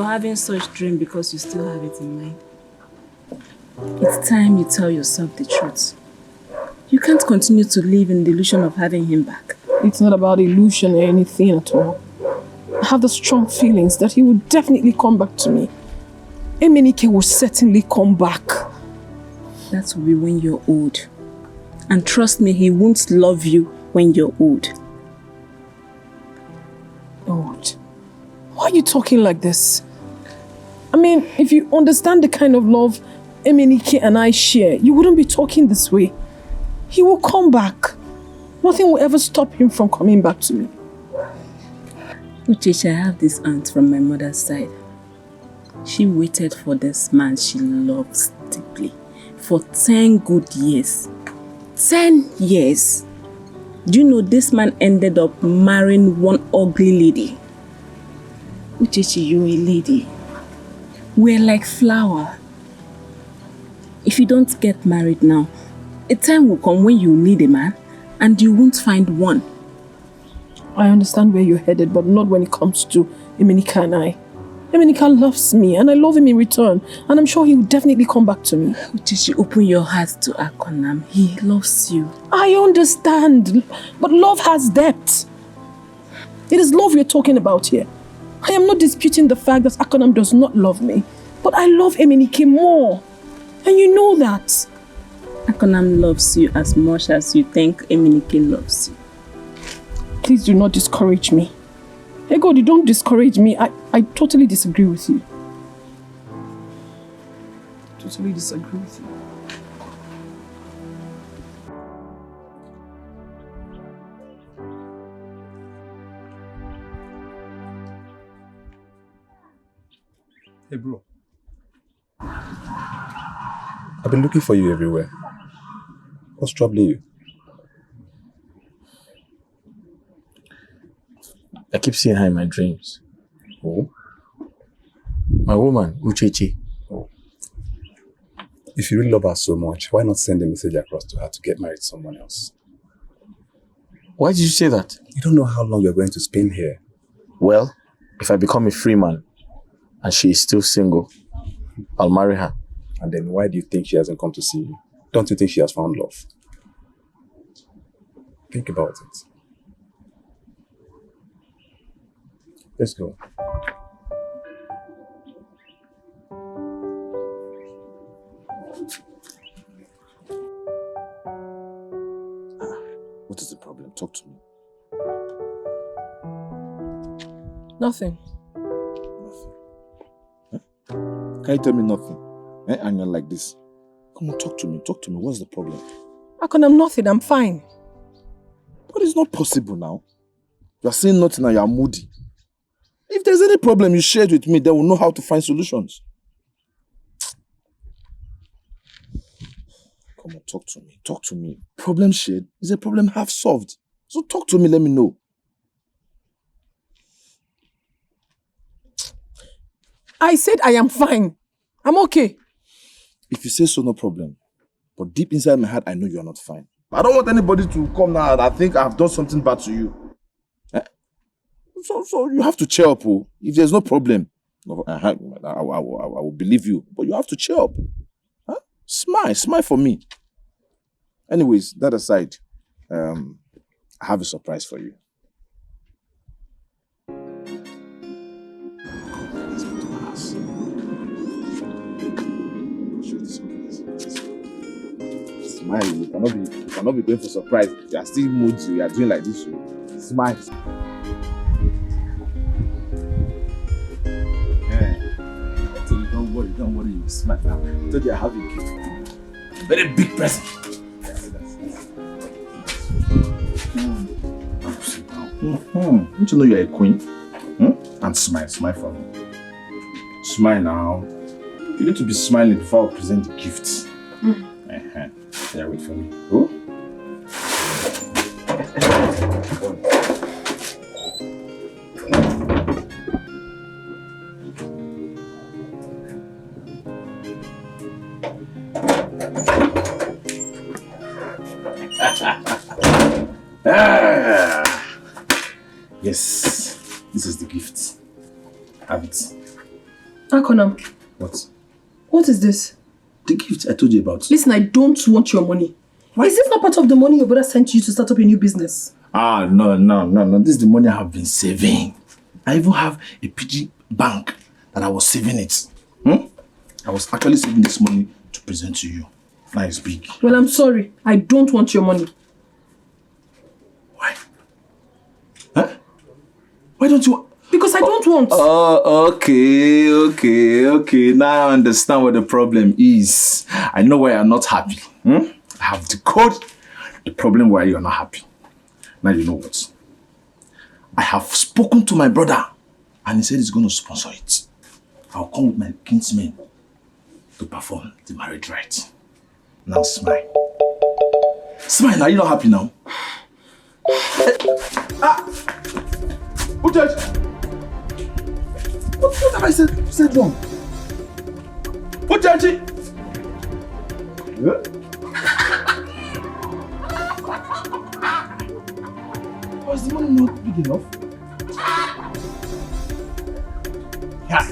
having such dream because you still have it in mind. It's time you tell yourself the truth. You can't continue to live in the illusion of having him back. It's not about illusion or anything at all. I have the strong feelings that he will definitely come back to me. Emenike will certainly come back. That will be when you're old. And trust me, he won't love you when you're old. Old? Why are you talking like this? I mean, if you understand the kind of love Emenike and I share, you wouldn't be talking this way. He will come back. Nothing will ever stop him from coming back to me. Uchechi, I have this aunt from my mother's side. She waited for this man she loves deeply for 10 good years. 10 years. Do you know this man ended up marrying one ugly lady? Uchechi, you're a lady. We're like flower. If you don't get married now, a time will come when you need a man and you won't find one. I understand where you're headed, but not when it comes to Emenike and I. Emenike loves me and I love him in return, and I'm sure he will definitely come back to me. Uchechi, open your heart to Akonam. He loves you. I understand, but love has depth. It is love we're talking about here. I am not disputing the fact that Akonam does not love me, but I love Emenike more. And you know that. Akonam loves you as much as you think Emenike loves you. Please do not discourage me. Hey God, you don't discourage me. I totally disagree with you. Totally disagree with you. Hey bro. I've been looking for you everywhere. What's troubling you? I keep seeing her in my dreams. Oh? My woman, Uchechi. Oh. If you really love her so much, why not send a message across to her to get married to someone else? Why did you say that? You don't know how long you're going to spend here. Well, if I become a free man and she is still single, I'll marry her. And then why do you think she hasn't come to see you? Don't you think she has found love? Think about it. Let's go. What is the problem? Talk to me. Nothing. Nothing. Huh? Can you tell me nothing? And you're like this. Come on, talk to me. Talk to me. What's the problem? Akonam, nothing. I'm fine. But it's not possible now. You are saying nothing and you are moody. If there's any problem, you share it with me, then we'll know how to find solutions. Come on, talk to me. Talk to me. Problem shared is a problem half solved. So talk to me, let me know. I said I am fine. I'm okay. If you say so, no problem. But deep inside my heart, I know you're not fine. I don't want anybody to come now and I think I've done something bad to you. So you have to cheer up. Oh. If there's no problem, I will believe you. But you have to cheer up. Huh? Smile for me. Anyways, that aside, I have a surprise for you. Let's go to my house. Smile. You cannot be going for surprise. You are still moody. You are doing like this. Smile. Don't worry, you smart now. I told you I have a gift for you. Very big present. Don't you know you're a queen? And smile for me. Smile now. You need to be smiling before I present the gifts. Yeah, wait for me. Oh? Yes, this is the gift. Have it. Akonam, What? what is this? The gift I told you about. Listen, I don't want your money. Why? Is this not part of the money your brother sent you to start up a new business? No. This is the money I have been saving. I even have a PG bank that I was saving it. I was actually saving this money to present to you. Now it's big. Well, I'm sorry. I don't want your money. Why? Huh? Why don't you... Because I don't want. Oh, okay. Now I understand what the problem is. I know why you're not happy. I have decoded the problem why you're not happy. Now you know what? I have spoken to my brother and he said he's going to sponsor it. I'll come with my kinsmen to perform the marriage rite. Now smile. Smile, are you not happy now? What have I said wrong? What did I say? Was the money not big enough? Yeah.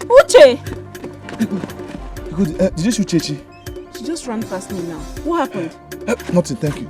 Uche! Did you shoot Chechi? She just ran past me now. What happened? Nothing, thank you.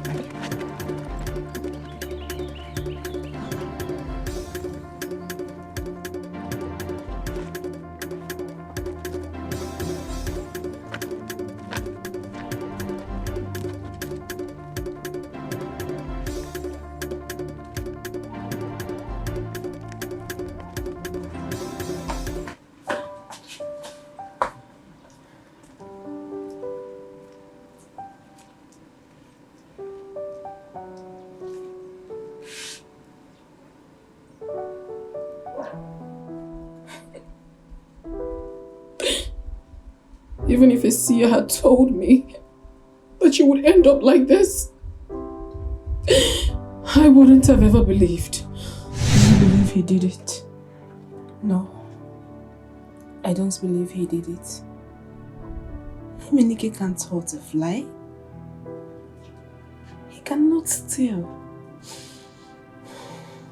Even if Isia had told me that you would end up like this, I wouldn't have ever believed. Do you believe he did it? No. I don't believe he did it. Emenike can't hurt a fly. He cannot steal.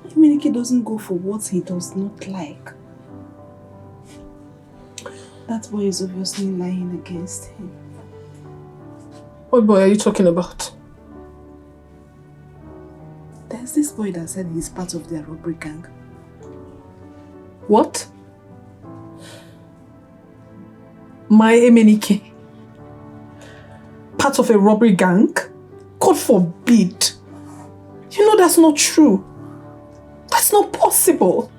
Emenike doesn't go for what he does not like. That boy is obviously lying against him. What boy are you talking about? There's this boy that said he's part of their robbery gang. What? My Emenike? Part of a robbery gang? God forbid. You know that's not true. That's not possible.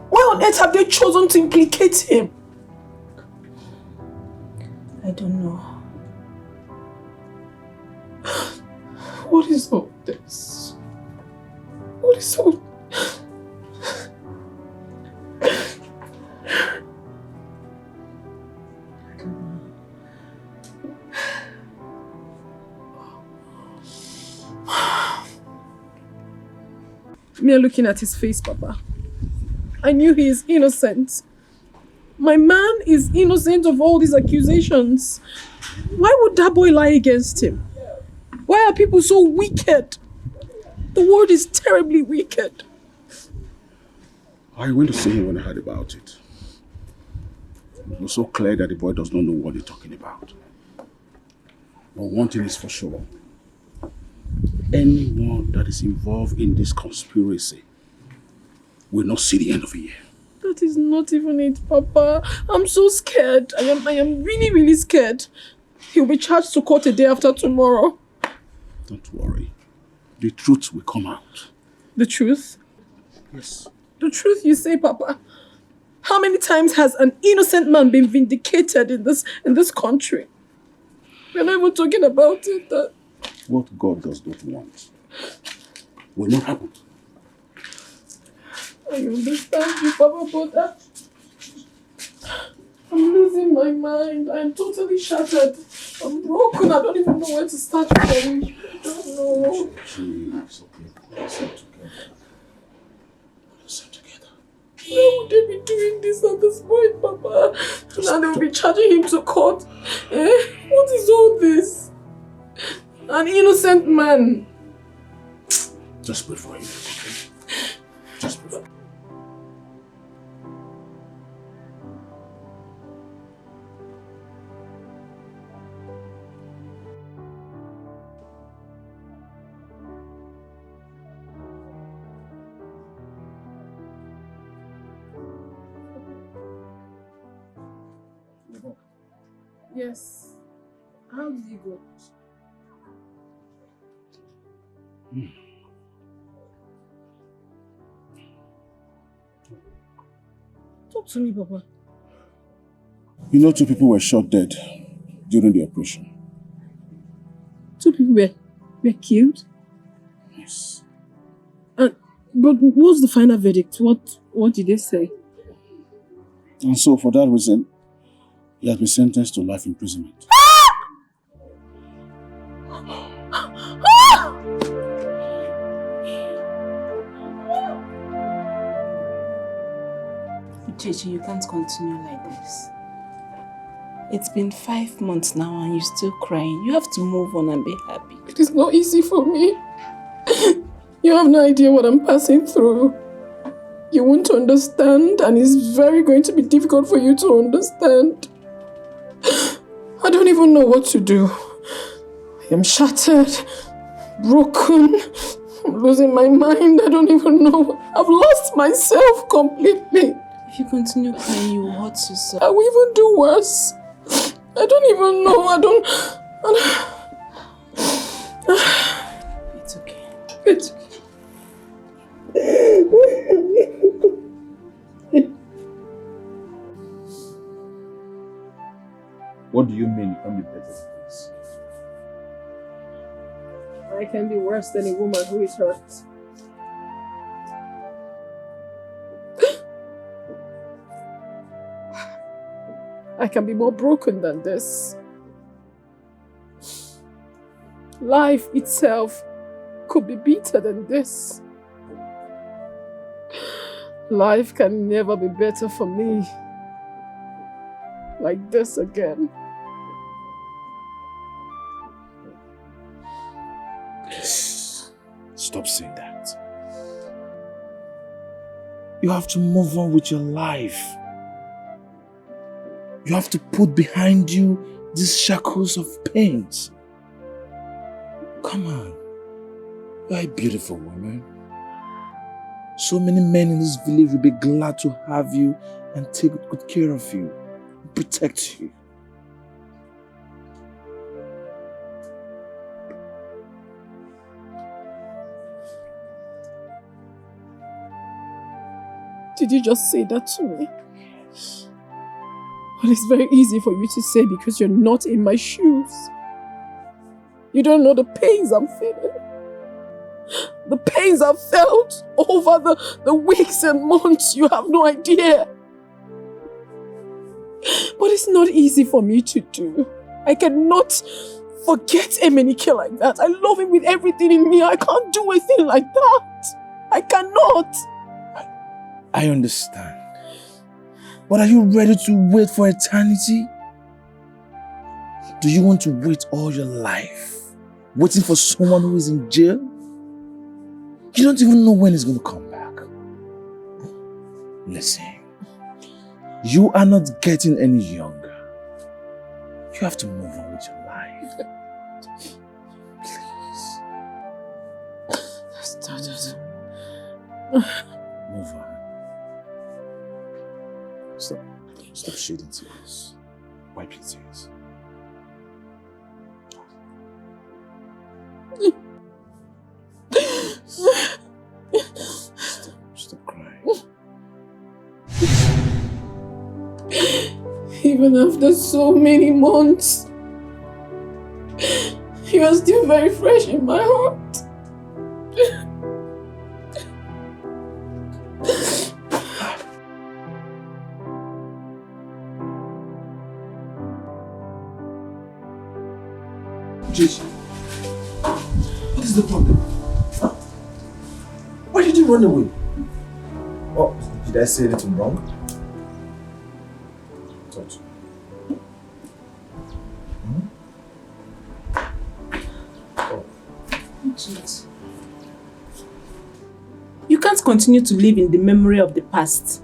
Why on earth have they chosen to implicate him? I don't know. What is all this? What is all... Me looking at his face, Papa. I knew he is innocent. My man is innocent of all these accusations. Why would that boy lie against him? Why are people so wicked? The world is terribly wicked. I went to see him when I heard about it. It was so clear that the boy does not know what he's talking about. But one thing is for sure. Anyone that is involved in this conspiracy will not see the end of the year. That is not even it, Papa. I'm so scared. I am really, really scared. He'll be charged to court a day after tomorrow. Don't worry. The truth will come out. The truth? Yes. The truth you say, Papa. How many times has an innocent man been vindicated in this country? We're not even talking about it. What God does not want will not happen. I understand you, Papa, but that... I'm losing my mind. I'm totally shattered. I'm broken. I don't even know where to start from. I don't know. Jeez, okay. Let's sit together. Let's sit together. Why would they be doing this at this point, Papa? Now they'll be charging him to court. What is all this? An innocent man. Just pray for him, okay? Just pray for him. Yes. How did you go? Talk to me, Papa. You know, 2 people were shot dead during the operation. 2 people were killed? Yes. But what's the final verdict? What did they say? And so, for that reason, he has been sentenced to life imprisonment. Gigi, you can't continue like this. It's been 5 months now and you're still crying. You have to move on and be happy. It is not easy for me. You have no idea what I'm passing through. You won't understand, and it's very going to be difficult for you to understand. I don't even know what to do. I am shattered, broken, I'm losing my mind. I don't even know. I've lost myself completely. If you continue crying, you will hurt yourself. I will even do worse. I don't even know. I don't... It's okay. It's okay. What do you mean you can be better than this? I can be worse than a woman who is hurt. I can be more broken than this. Life itself could be better than this. Life can never be better for me like this again. Stop saying that. You have to move on with your life. You have to put behind you these shackles of pains. Come on. You're a beautiful woman. So many men in this village will be glad to have you and take good care of you, protect you. Did you just say that to me? Yes. Well, it's very easy for you to say because you're not in my shoes. You don't know the pains I'm feeling. The pains I've felt over the weeks and months. You have no idea. But it's not easy for me to do. I cannot forget Etiko like that. I love him with everything in me. I can't do a thing like that. I cannot. I understand. But are you ready to wait for eternity? Do you want to wait all your life, waiting for someone who is in jail? You don't even know when he's going to come back. Listen, you are not getting any younger. You have to move on with your life. Please. Move on. Stop shedding tears. Wipe your tears. Stop crying. Even after so many months, you are still very fresh in my heart. Gigi, what is the problem? Huh? Why did you run away? Oh, Did I say anything wrong? Talk to me. Jeez. You can't continue to live in the memory of the past.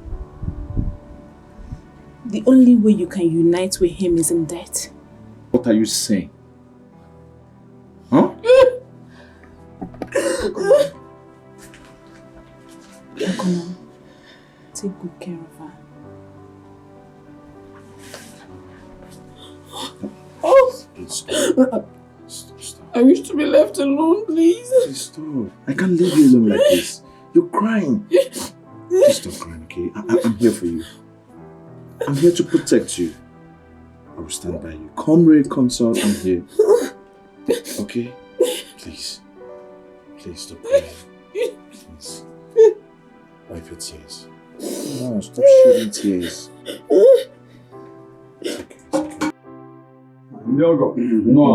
The only way you can unite with him is in death. What are you saying? Huh? Come on. Take good care of her. Stop. I wish to be left alone, please. Stop. I can't leave you alone like this. You're crying. Please stop crying, okay? I'm here for you. I'm here to protect you. I will stand by you. Come rain, come sun, I'm here. Okay? Please. Please stop crying. Please. Wipe your tears. No, stop shedding tears. It's okay. No.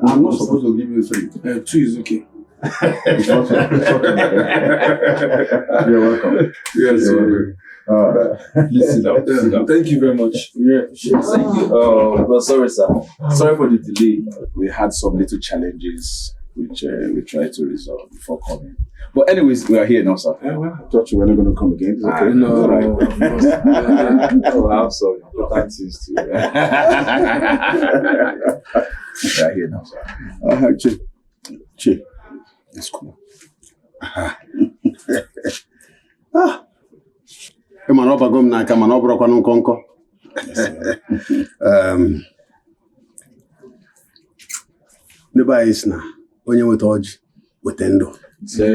I'm not supposed to give you 3. 2 is okay. You're welcome. Yes, Please sit down. Sit down. Thank you very much. Yeah, Thank you. Well, sorry, sir. Sorry for the delay. We had some little challenges which we tried to resolve before coming. But anyways, we are here now, sir. I thought you were not going to come again. It's okay. No, All right. of course. Oh, I'm sorry. Important things too. We are here now, sir. Che. That's cool. Ịma na ọ bago m n'aka mana ọ bụrụkwanụ nkọnkọ. Ndị be anyị sị na onye nweta ọjị weta ndụ.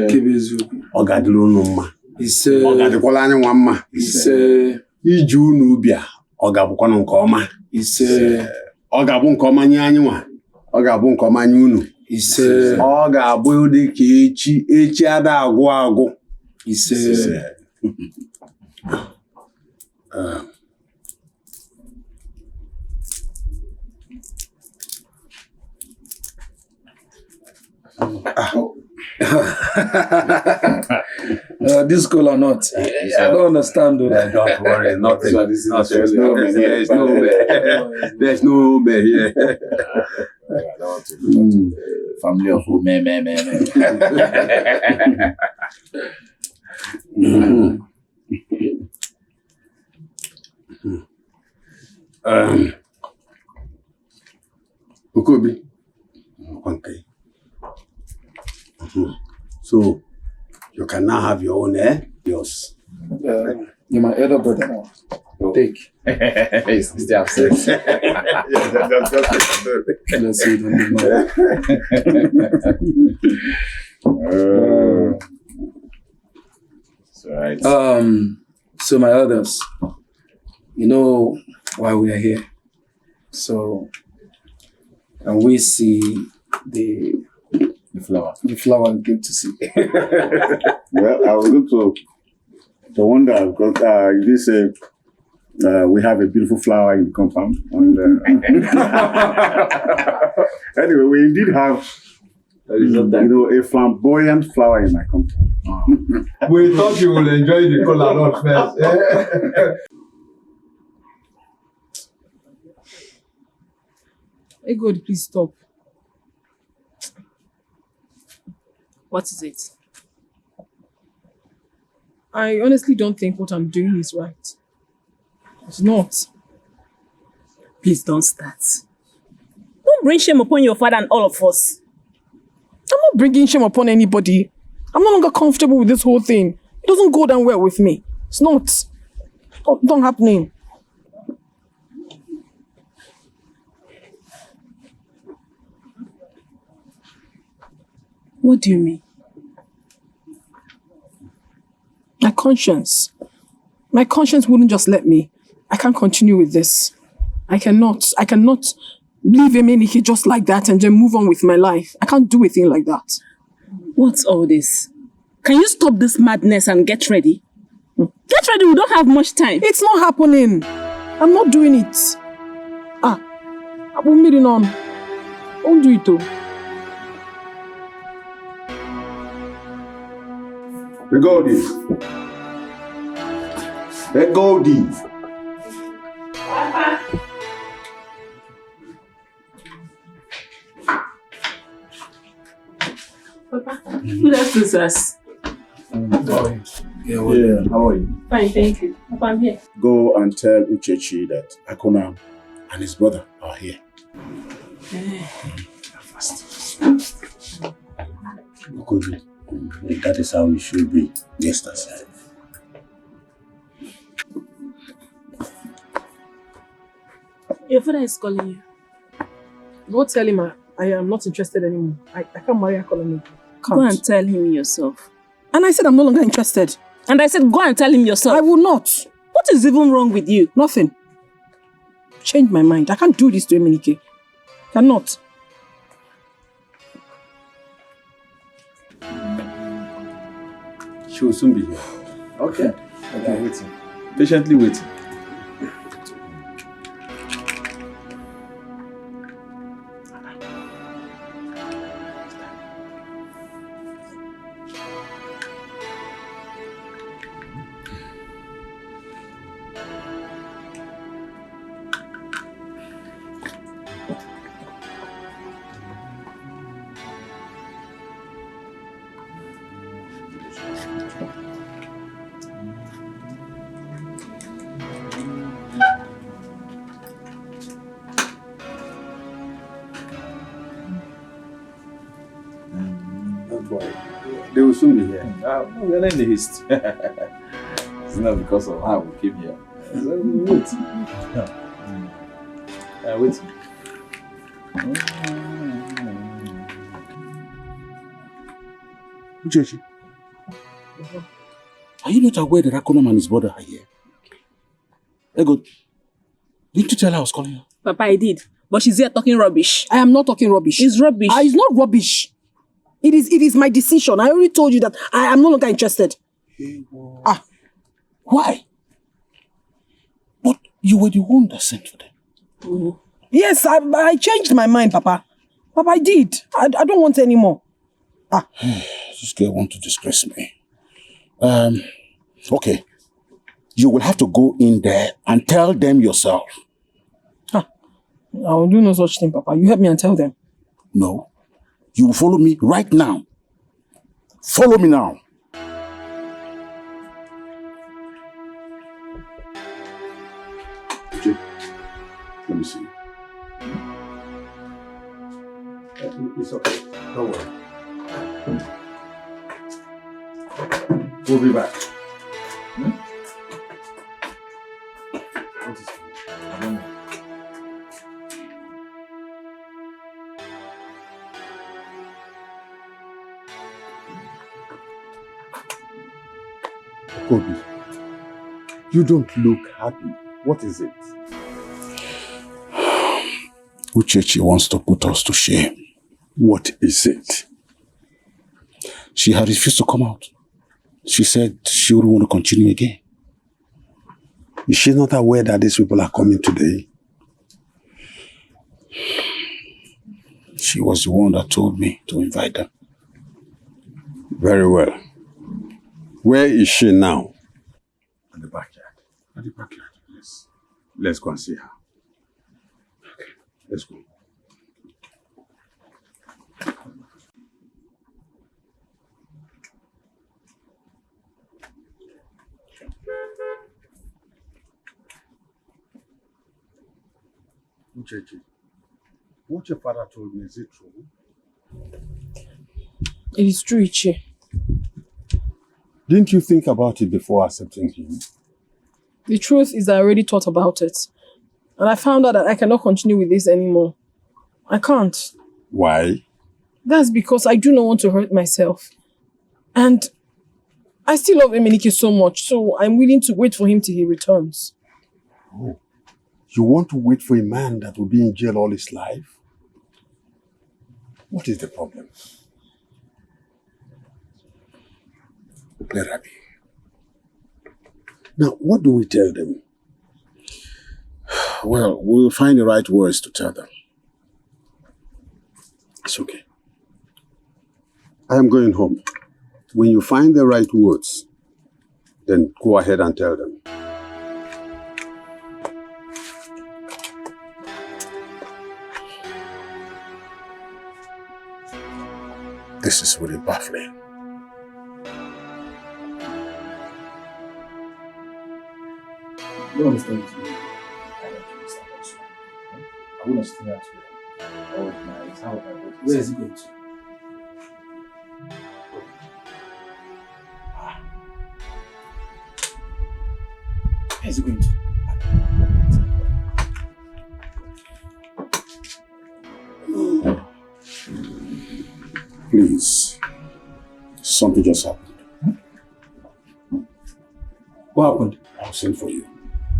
Kebe eziokwu. Ọ ga-adịrị unu mma. Ise. Ọ ga-adịkwala anyị nwa mma. Ise. Iji unu ubi a ọ ga-abụkwanụ nke ọma. Ise. Ọ ga-abụ nke ọma nye anyị nwa. Ọ ga-abụ nke ọma nye unu. Ise. Ọ ga-abụ dị ka echi ada agwụ agwụ. Ise. This cool or not? I don't understand. Don't worry, nothing. There's no bear. There's no bear here. Family of me. Okobi. Okay. So you can now have your own, yours. You're my elder brother now. Take. He's still upset. Let's see it on the It's alright. So my elders, you know why we are here. So, and we see the flower. The flower we came to see. Well, I was going to wonder because you say we have a beautiful flower in the compound. And, anyway, we indeed have a flamboyant flower in my compound. We thought you would enjoy the color not first. Hey God, please stop. What is it? I honestly don't think what I'm doing is right. It's not. Please don't start. Don't bring shame upon your father and all of us. I'm not bringing shame upon anybody. I'm no longer comfortable with this whole thing. It doesn't go down well with me. It's not. Not happening. What do you mean? My conscience. My conscience wouldn't just let me. I can't continue with this. I cannot leave Emenike just like that and then move on with my life. I can't do a thing like that. What's all this? Can you stop this madness and get ready? Get ready, we don't have much time. It's not happening. I'm not doing it. I'm meeting on. Don't do it though. The Goldie. The Goldie. Papa, good afternoon, sirs. Yeah, How are you? Fine, thank you. Papa, I'm here. go and tell Uchechi that Akuna and his brother are here. Fast. Good. That is how it should be. Yes, that's it. Your father is calling you. Go tell him I am not interested anymore. I can't marry Akolami. Go and tell him yourself. And I said I'm no longer interested. And I said, go and tell him yourself. I will not. What is even wrong with you? Nothing. Change my mind. I can't do this to Emenike. Cannot. She will soon be here. Okay. Okay, waiting. Patiently waiting. They will soon be here. We're not in the haste. It's not because of how we came here. Wait. Wait. Uchechi, are you not aware that Akuna and his brother are here? Ego, didn't you tell her I was calling her? Papa, I did. But she's here talking rubbish. I am not talking rubbish. It's rubbish. It's not rubbish. It is my decision. I already told you that I am no longer interested. Why? But you were the one that sent for them. Yes, I changed my mind, Papa. Papa, I did. I don't want any more. This girl wants to disgrace me. Okay. You will have to go in there and tell them yourself. I will do no such thing, Papa. You help me and tell them. No. You will follow me right now. Follow me now. Okay. Let me see. It's okay. Don't worry. We'll be back. What is it? I don't know. Kobe, you don't look happy. What is it? Uchechi wants to put us to shame. What is it? She had refused to come out. She said she wouldn't want to continue again. Is she not aware that these people are coming today? She was the one that told me to invite them. Very well. Where is she now? In the backyard. At the backyard, yes. Let's go and see her. Okay, let's go. Uchechi, what your father told me, is it true? It is true, Ichi. Didn't you think about it before accepting him? The truth is I already thought about it. And I found out that I cannot continue with this anymore. I can't. Why? That's because I do not want to hurt myself. And I still love Emenike so much, so I'm willing to wait for him till he returns. Oh. You want to wait for a man that will be in jail all his life? What is the problem? Let her be. Now, what do we tell them? Well, we'll find the right words to tell them. It's okay. I am going home. When you find the right words, then go ahead and tell them. This is really baffling. You understand this? I don't understand also. I want to stay out here. Oh, nice. How about that? Where is he going to? Where is he going to? Please. Something just happened. What happened? I'll send for you.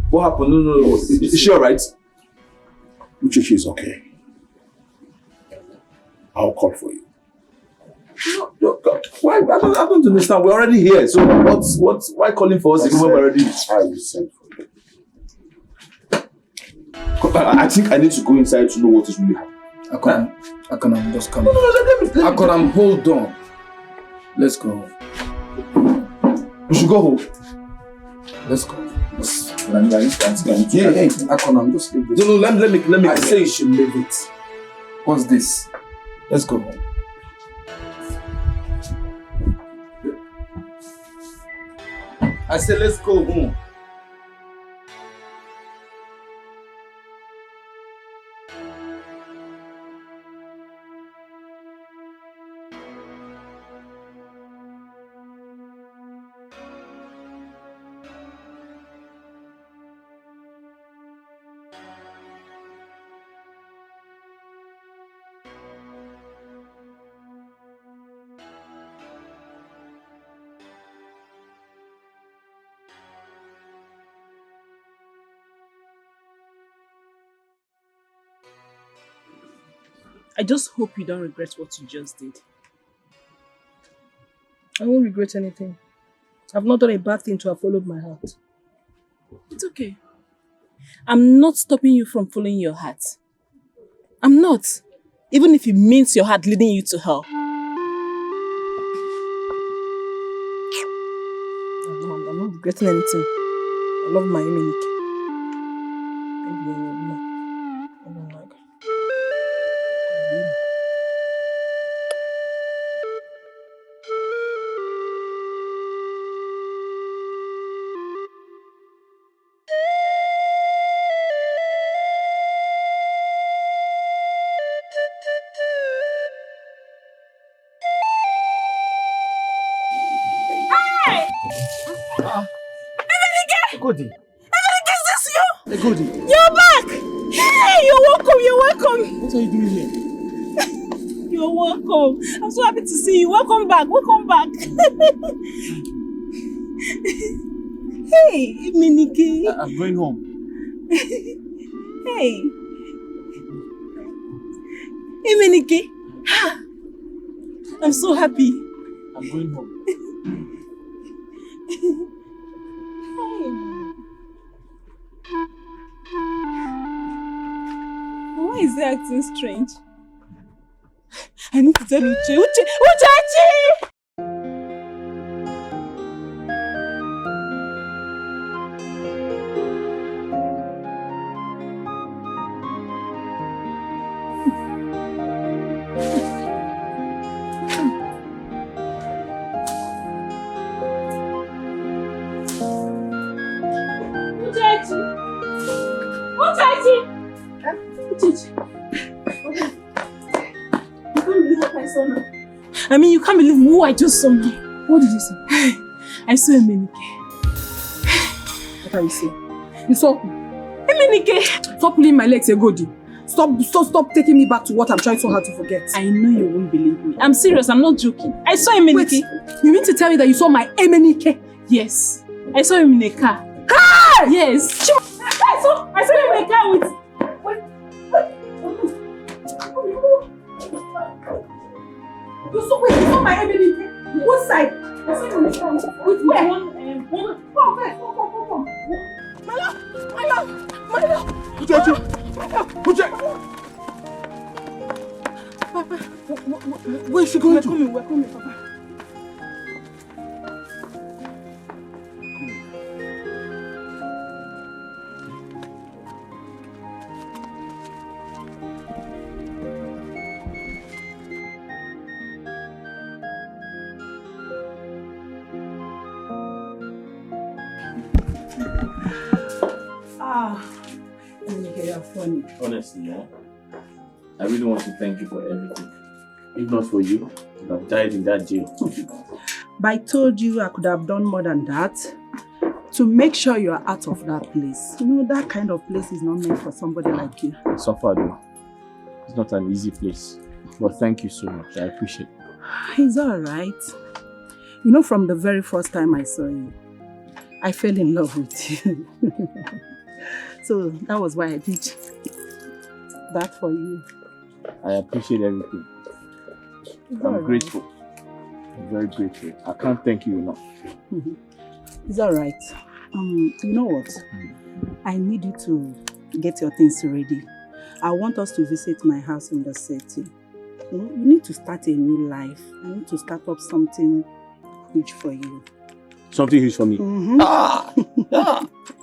What happened? No. Is she alright? Uchechi is okay. I'll call for you. No, God. Why? I don't understand. We're already here. So why calling for us if we're already here? I will send for you. I think I need to go inside to know what is really happening. Akonam, just come. No, let me. Akonam, hold on. Let's go home. We should go home. Let's go. Yeah. Akonam, just leave this. No, let me. I say you should leave it. What's this? Let's go home. I said let's go home. I just hope you don't regret what you just did. I won't regret anything. I've not done a bad thing to have followed my heart. It's okay. I'm not stopping you from following your heart. I'm not. Even if it means your heart leading you to hell. I'm not regretting anything. I love my Emenike. I don't like her. Goody. Is this you? Hey, Goody. You're back! Hey, you're welcome. What are you doing here? You're welcome. I'm so happy to see you. Welcome back. Hey, Emenike. I'm going home. Hey. Emenike. I'm so happy. I'm going home. Why is he acting strange? I need to tell Uchechi! I mean, you can't believe who I just saw now. What did you say? I saw Emenike. What are you saying? You saw who? Emenike! Stop pulling my legs, Egodi. Stop taking me back to what I'm trying so hard to forget. I know you won't believe me. I'm serious, I'm not joking. I saw Emenike. Wait, you mean to tell me that you saw my Emenike? Yes. I saw him in a car. Hey! Yes. I saw him in a car with... You saw my Emenike? What side? I saw him in a car with where? Come. My love. Papa, where is she going to? We're coming, Papa. You're funny. Honestly, yeah. I really want to thank you for everything. If not for you, I would have died in that jail. But I told you I could have done more than that to make sure you are out of that place. You know, that kind of place is not meant for somebody like you. Suffer though. It's not an easy place. But thank you so much. I appreciate it. It's alright. You know, from the very first time I saw you, I fell in love with you. So that was why I did that for you. I appreciate everything. I'm grateful. I'm very grateful. I can't thank you enough. It's alright. You know what? I need you to get your things ready. I want us to visit my house in the city. You need to start a new life. I need to start up something huge for you. Something huge for me?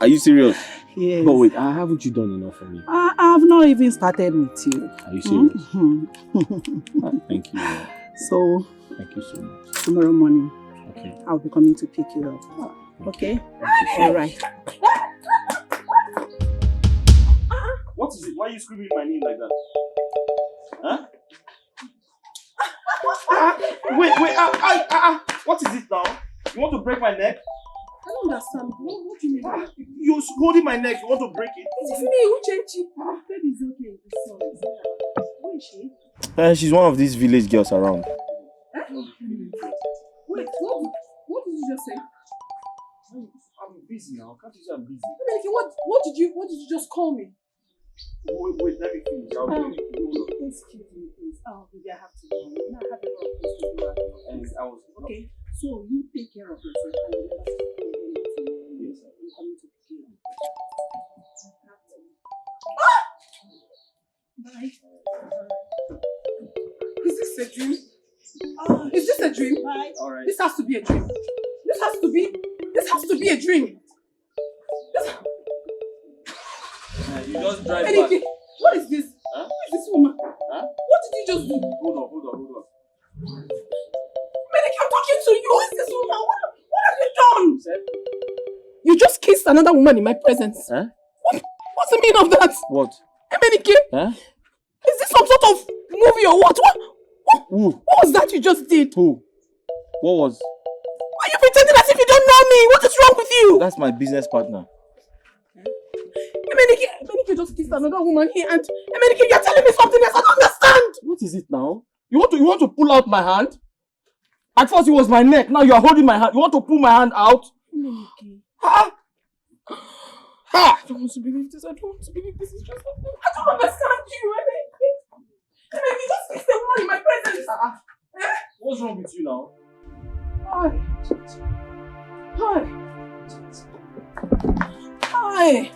Are you serious? Yes. But wait, haven't you done enough for me? I have not even started with you. Are you serious? Thank you. So, thank you so much. Tomorrow morning, okay, I'll be coming to pick you up. Okay? All right. What is it? Why are you screaming my name like that? Huh? Wait, what is it now? You want to break my neck? I don't understand. What do you mean? You're holding my neck. You want to break it? It's me who changed it. Baby is okay. Where is she? She's one of these village girls around. Wait, what did you just say? I'm busy now. Can't you say I'm busy? What did you just call me? Wait, let me finish. I'll bring you. Excuse me, please. Maybe I have to go. Now I have a lot of things to do. Okay, so you take care of yourself and remember to yes, I'm coming to pick you up. Bye. Is this a dream? Is this a dream? Bye. All right. This has to be a dream. This has to be a dream. You just drive back. What is this? Huh? Who is this woman? Huh? What did you just do? Hold on. Menike, I'm talking to you. Who is this woman? What have you done? You just kissed another woman in my presence. Huh? What's the meaning of that? What? Menike, huh? Is this some sort of movie or what? Who? What was that you just did? Who? What was? Why are you pretending as if you don't know me? What is wrong with you? That's my business partner. Menike just kissed another woman here and Menike, you're telling me something else. I don't understand. What is it now? You want to pull out my hand? At first it was my neck. Now you are holding my hand. You want to pull my hand out? Menike. Ha! I don't want to believe this. It's just I don't understand you. Menike, you just kissed a woman in my presence. What's wrong with you now? Hi.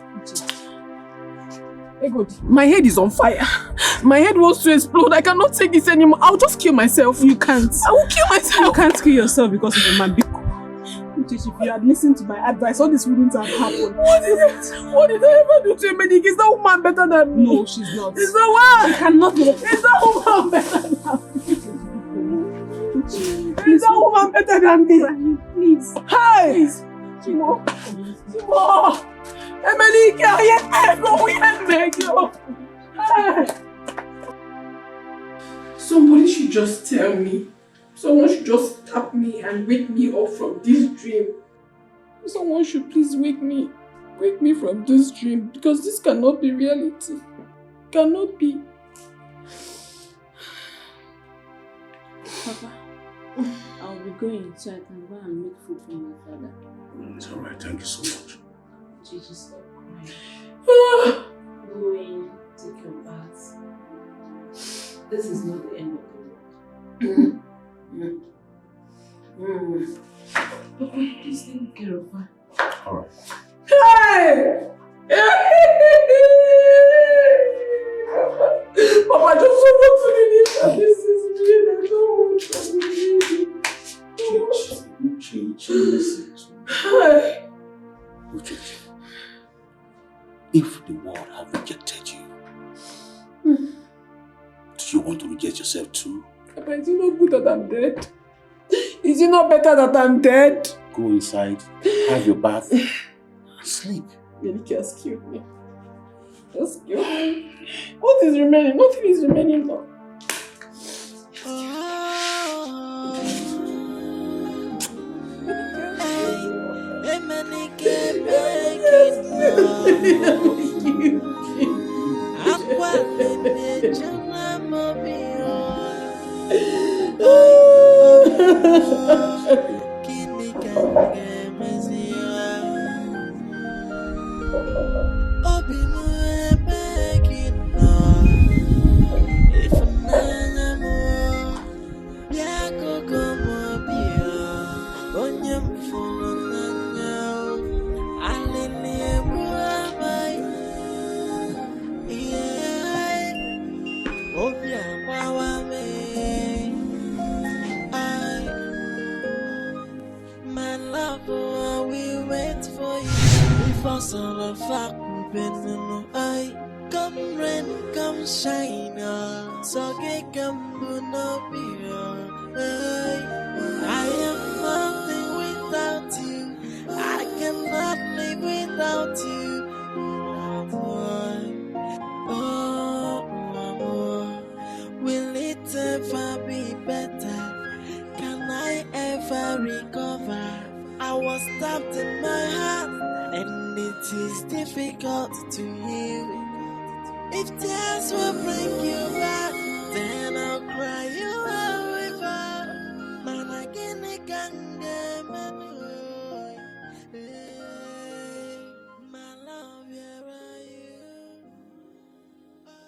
Hey, good. My head is on fire. My head wants to explode. I cannot take this anymore. I'll just kill myself. You can't. I will kill myself. You can't kill yourself because of a man. If you had listened to my advice, all this wouldn't have happened. What did I ever do to a medic? Is that woman better than me? No, she's not. Is that one? You cannot be. Is that woman better than me? Is that woman better than me? Please. Hi! Please. Timo! Emily, somebody should just tell me. Someone should just tap me and wake me up from this dream. Someone should please wake me from this dream, because this cannot be reality. Cannot be. Papa, I'll be going so I can go and make food for my father. It's alright, thank you so much. Gigi, stop crying. Go in, take your bath. This is not the end of the world. Papa, please take care of her. Alright. Hey! Papa, I just want to believe that this is real. I don't want to believe it. Uche, listen to me. Uche, if the world have rejected you, do you want to reject yourself too? Papa, is it not good that I'm dead? Is it not better that I'm dead? Go inside, have your bath, and sleep. Melike, excuse me. Excuse me. What is remaining? Nothing is remaining now.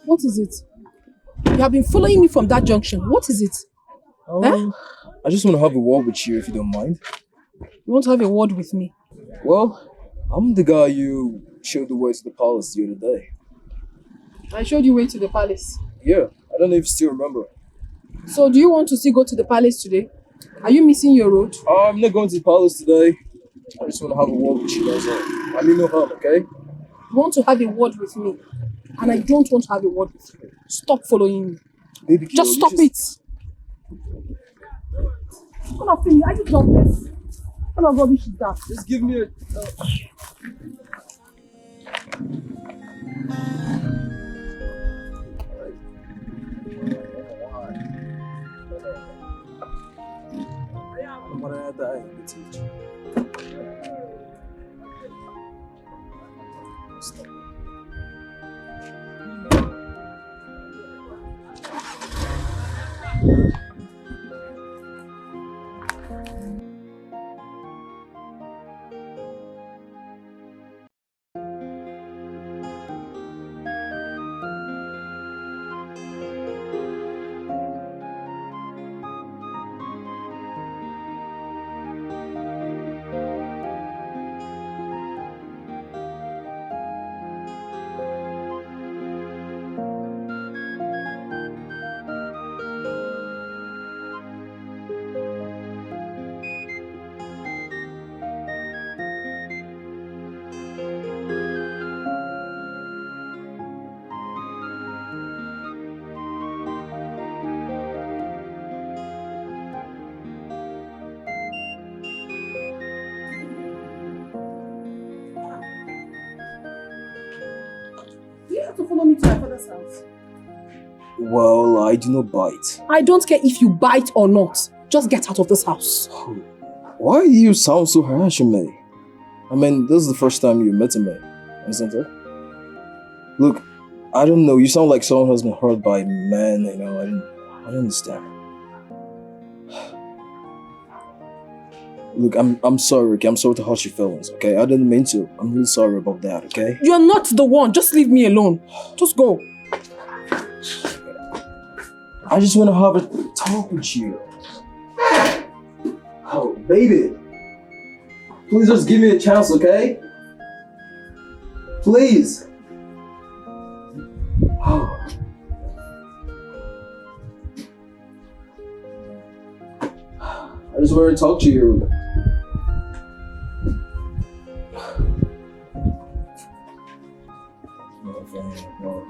What is it? You have been following me from that junction. What is it? I just want to have a word with you if you don't mind. You want to have a word with me? Well, I'm the guy you showed the way to the palace the other day. I showed you way to the palace. Yeah, I don't know if you still remember. So do you want to still go to the palace today? Are you missing your road? I'm not going to the palace today. I just want to have a word with you, that's all. I mean no harm, okay? You want to have a word with me, and I don't want to have a word with you. Stop following me. Baby, Just stop it. What of thing? Are you jobless? What of rubbish is that? Just give me a... Do you have to follow me to my father's house? Well, I do not bite. I don't care if you bite or not. Just get out of this house. Why do you sound so harsh on me? I mean, this is the first time you met me, isn't it? Look, I don't know, you sound like someone who's been hurt by men, you know, I don't understand. Look, I'm sorry, Ricky. I'm sorry to hurt your feelings, okay? I didn't mean to. I'm really sorry about that, okay? You're not the one. Just leave me alone. Just go. I just want to have a talk with you. Oh, baby. Please just give me a chance, okay? Please. Oh. I just want to talk to you. No.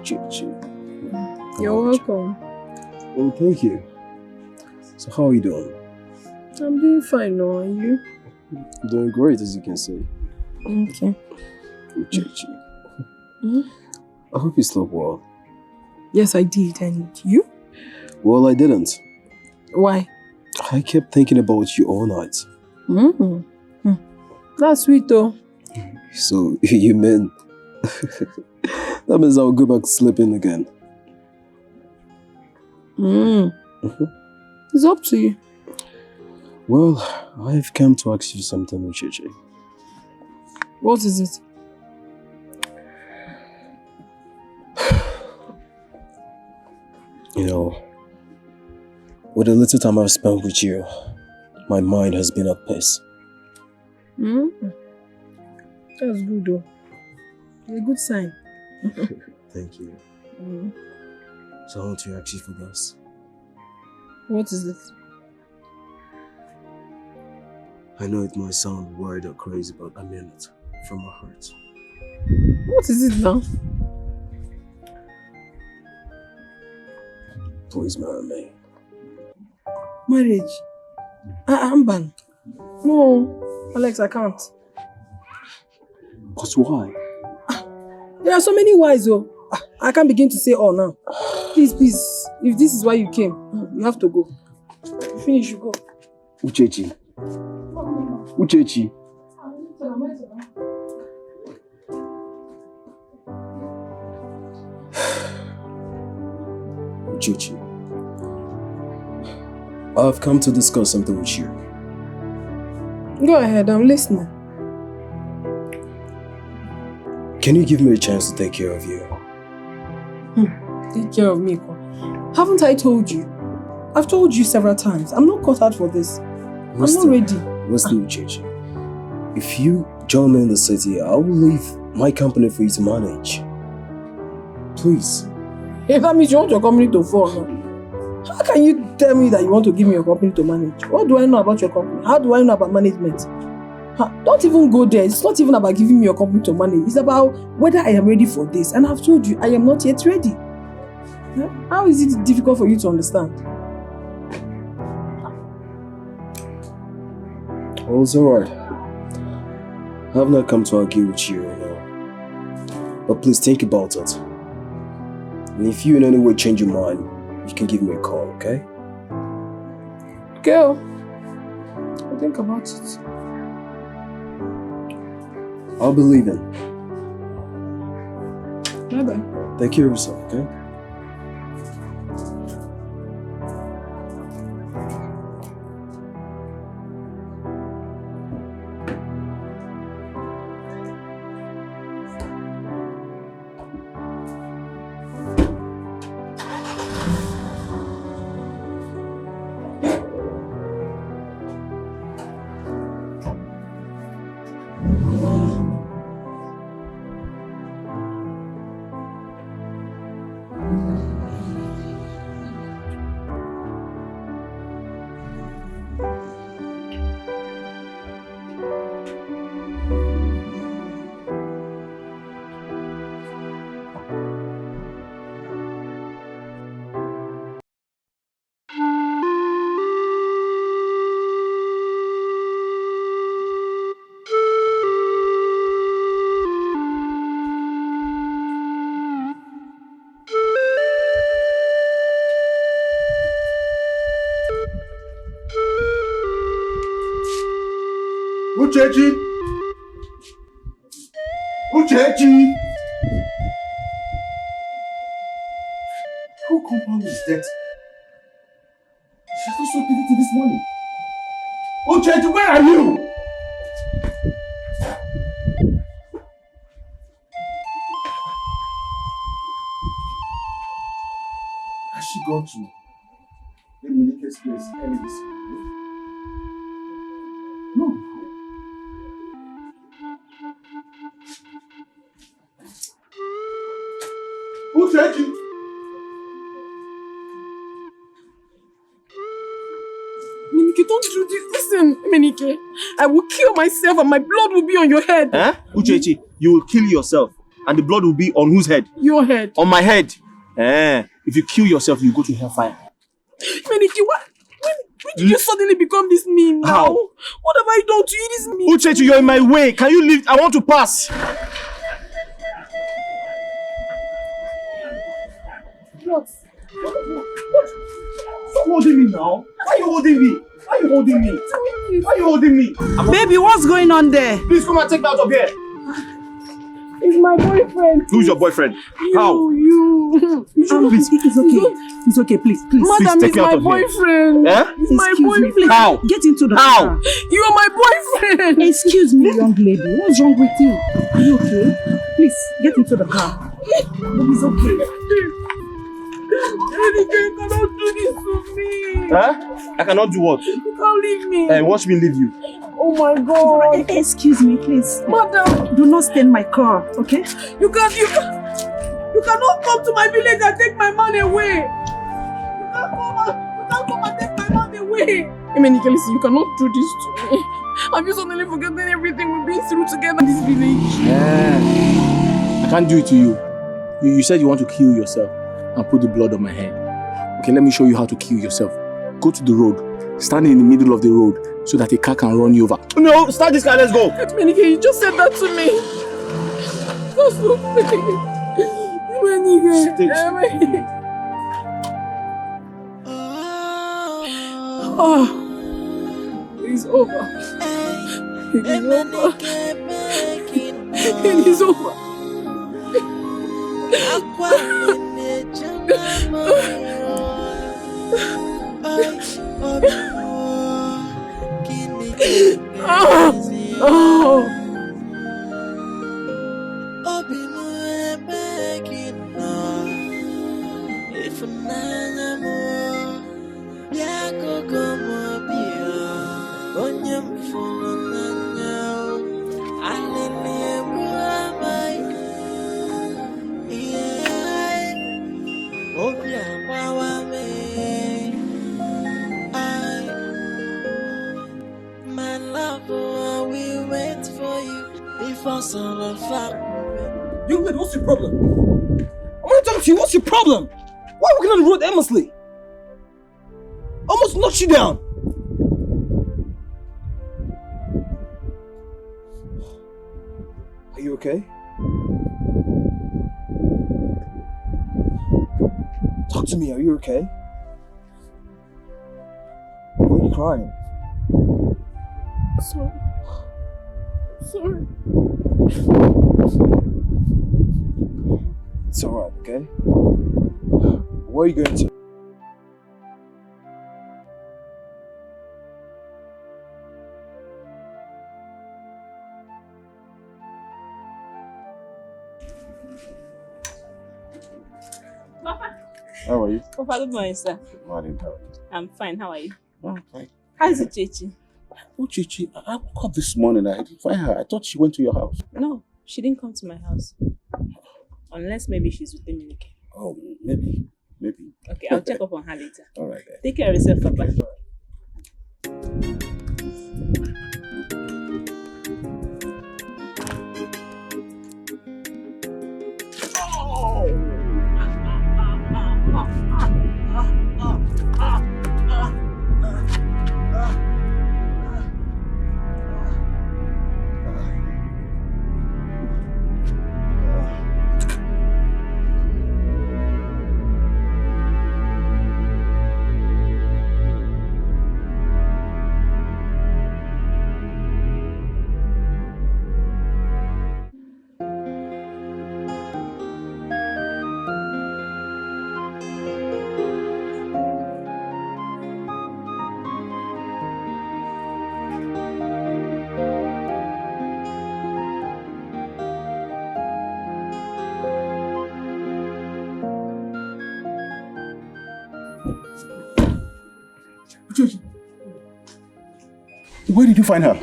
Uchechi. You're welcome. Well, thank you. So how are you doing? I'm doing fine now, and you? Doing great, as you can see. Okay. Uchechi. I hope you slept well. Yes, I did. And you? Well, I didn't. Why? I kept thinking about you all night. That's sweet though. So, you mean... that means I'll go back sleeping again. It's up to you. Well, I've come to ask you something, Uchechi. What is it? You know, with the little time I've spent with you, my mind has been at peace. That's good though. It's a good sign. Thank you. So I want to ask you for this. What is it? I know it might sound weird or crazy, but I mean it from my heart. What is it now? Please marry me. Marriage? I'm banned. No, Alex, I can't. But why? There are so many whys, though. I can't begin to say all now. Please, if this is why you came, you have to go. You finish, you go. Uchechi. Uchechi. Uchechi. I've come to discuss something with you. Go ahead, I'm listening. Can you give me a chance to take care of you? Take care of me, Kwa. Haven't I told you? I've told you several times. I'm not cut out for this. I'm not ready. Listen, Uchechi. If you join me in the city, I will leave my company for you to manage. Please. Hey, that means you want your company to fall now. How can you tell me that you want to give me your company to manage? What do I know about your company? How do I know about management? Don't even go there. It's not even about giving me your company to manage. It's about whether I am ready for this. And I've told you, I am not yet ready. How is it difficult for you to understand? Well, it's alright. I have not come to argue with you, But please think about it. And if you in any way change your mind, you can give me a call, okay? Girl, I'll think about it. I'll be leaving. Bye-bye. Take care of yourself, okay? Uchechi! Uchechi! Who compound is dead? She's not so busy this morning. Uchechi, where are you? Has she gone to Eminike's place early this morning? No. Uchechi! Minike, don't do this. Listen, Minike. I will kill myself and my blood will be on your head. Uchechi, you will kill yourself. And the blood will be on whose head? Your head. On my head. If you kill yourself, you go to hellfire. Meniki, when did you suddenly become this mean now? How? What have I done to you this mean? Uchechi, you're in my way. Can you leave? I want to pass. What? Stop holding me now. Why are you holding me? Why are you holding me? Why are you holding me? Baby, what's going on there? Please come and take me out of here. It's my boyfriend. Who's your boyfriend? How? You. Please, it's okay. It's okay, please. Madam, take it's me out my of here. boyfriend. Eh? It's my Excuse me, boyfriend. please. How? Get into the How? car. You are my boyfriend. Excuse me, young lady. What's wrong with you? Are you okay? Please, get into the car. It's okay. Etiko, you cannot do this to me. Huh? I cannot do what? You can't leave me. Watch me leave you. Oh my God. Excuse me, please. Madam, Do not stay in my car, okay? you cannot come to my village and take my man away. You can't come and take my man away. Emenike, listen, you cannot do this to me. Have you suddenly forgotten everything we've been through together in this village? I can't do it to you. You said you want to kill yourself and put the blood on my head. Okay, let me show you how to kill yourself. Go to the road. Stand in the middle of the road so that a car can run you over. No, start this car, let's go. Emenike, you just said that to me. That's so funny. Emenike. It's over. It is over. It is over. Young lady, what's your problem? I'm gonna talk to you. What's your problem? Why are we walking on the road aimlessly? Almost knocked you down. Are you okay? Talk to me. Are you okay? Why are you crying? Sorry. It's alright, okay? Where are you going to? Papa. How are you? Papa, good morning, sir. Good morning, how are you? I'm fine. How are you? I'm fine. How's it, Chichi? Oh, Chichi, I woke up this morning. I didn't find her. I thought she went to your house. No, she didn't come to my house. Unless maybe she's with Emenike. Oh, maybe. Okay, I'll check up on her later. All right then. Take care of yourself, Papa. Where did you find her?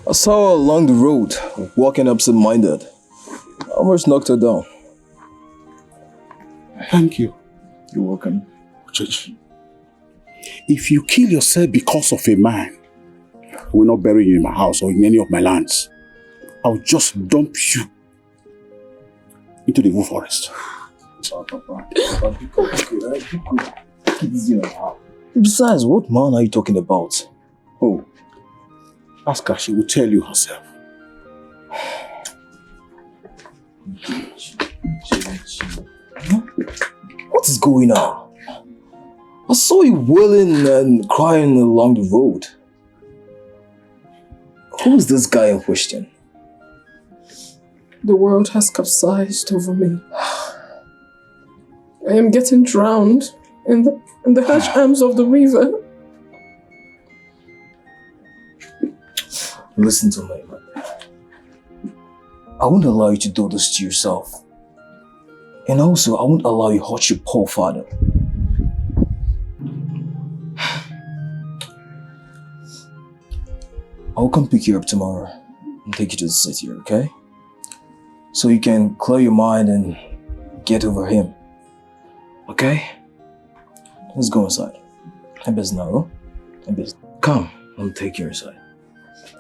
I saw her along the road, walking absent-minded. I almost knocked her down. Thank you. You're welcome. Chichi, if you kill yourself because of a man, I will not bury you in my house or in any of my lands. I'll just dump you into the wolf forest. Papa, besides, what man are you talking about? Oh, ask her, she will tell you herself. What is going on? I saw you wailing and crying along the road. Who is this guy in question? The world has capsized over me. I am getting drowned in the harsh arms of the river. Listen to me, man. I won't allow you to do this to yourself. And also, I won't allow you to hurt your poor father. I'll come pick you up tomorrow and take you to the city, okay? So you can clear your mind and get over him. Okay? Let's go inside. I'm busy now. I'm busy. Come, I'll take you inside.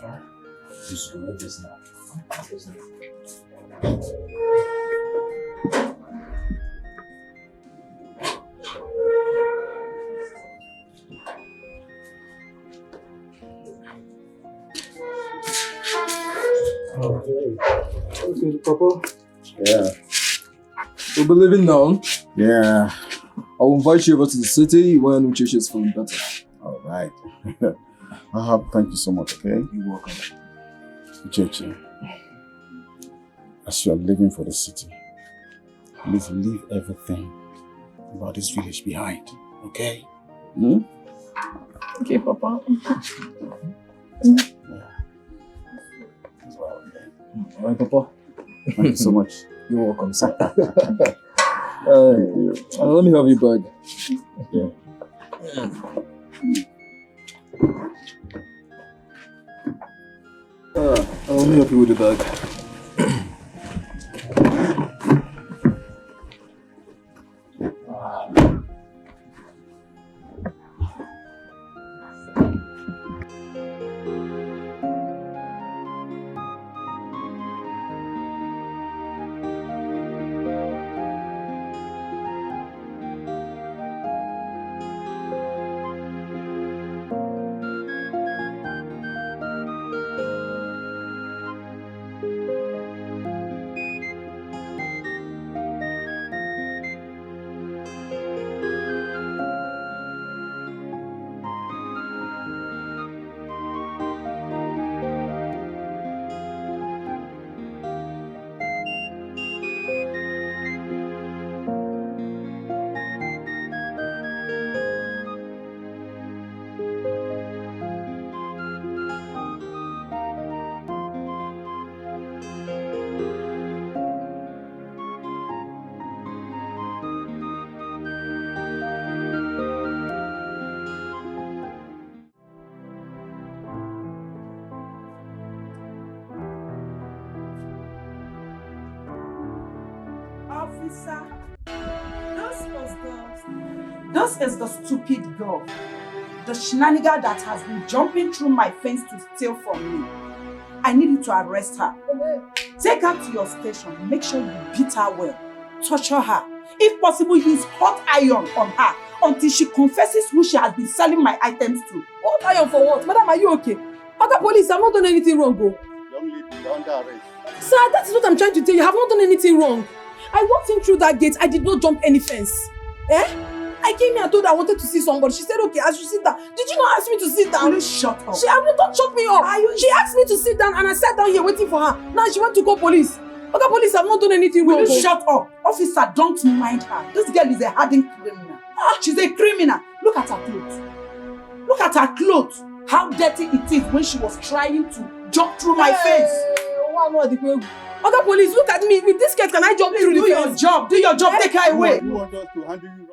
Alright? Just go like this now. I'm busy now. Okay, Papa. Yeah. We'll be leaving now. Yeah. I will invite you over to the city when Ucheche is feeling better. All right. Thank you so much, okay? You're welcome. Ucheche, as you are leaving for the city, please leave everything about this village behind, okay? Hmm? Okay, Papa. Alright, Papa. Thank you so much. You're welcome, sir. Let me have your bag. Yeah. Let me help you with the bag. Officer, this is the stupid girl, the shenanigan that has been jumping through my fence to steal from me. I need you to arrest her. Take her to your station. Make sure you beat her well. Torture her. If possible, use hot iron on her until she confesses who she has been selling my items to. Hot iron for what? Madam, are you okay? Other police, I've not done anything wrong, go. Young lady, you're under arrest. Sir, that is what I'm trying to tell you. I have not done anything wrong. I walked in through that gate. I did not jump any fence. I came here and told her I wanted to see somebody. She said, okay, I should sit down. Did you not ask me to sit down? Please shut up. Don't shut me up. She asked me to sit down and I sat down here waiting for her. Now she went to call police. Other police have not done anything wrong. Will you shut up? Officer, don't mind her. This girl is a hardened criminal. She's a criminal. Look at her clothes. Look at her clothes. How dirty it is when she was trying to jump through my fence. Other police, look at me. With this skirt, can I jump through the fence? Do your job. Take her away. You want us to handle you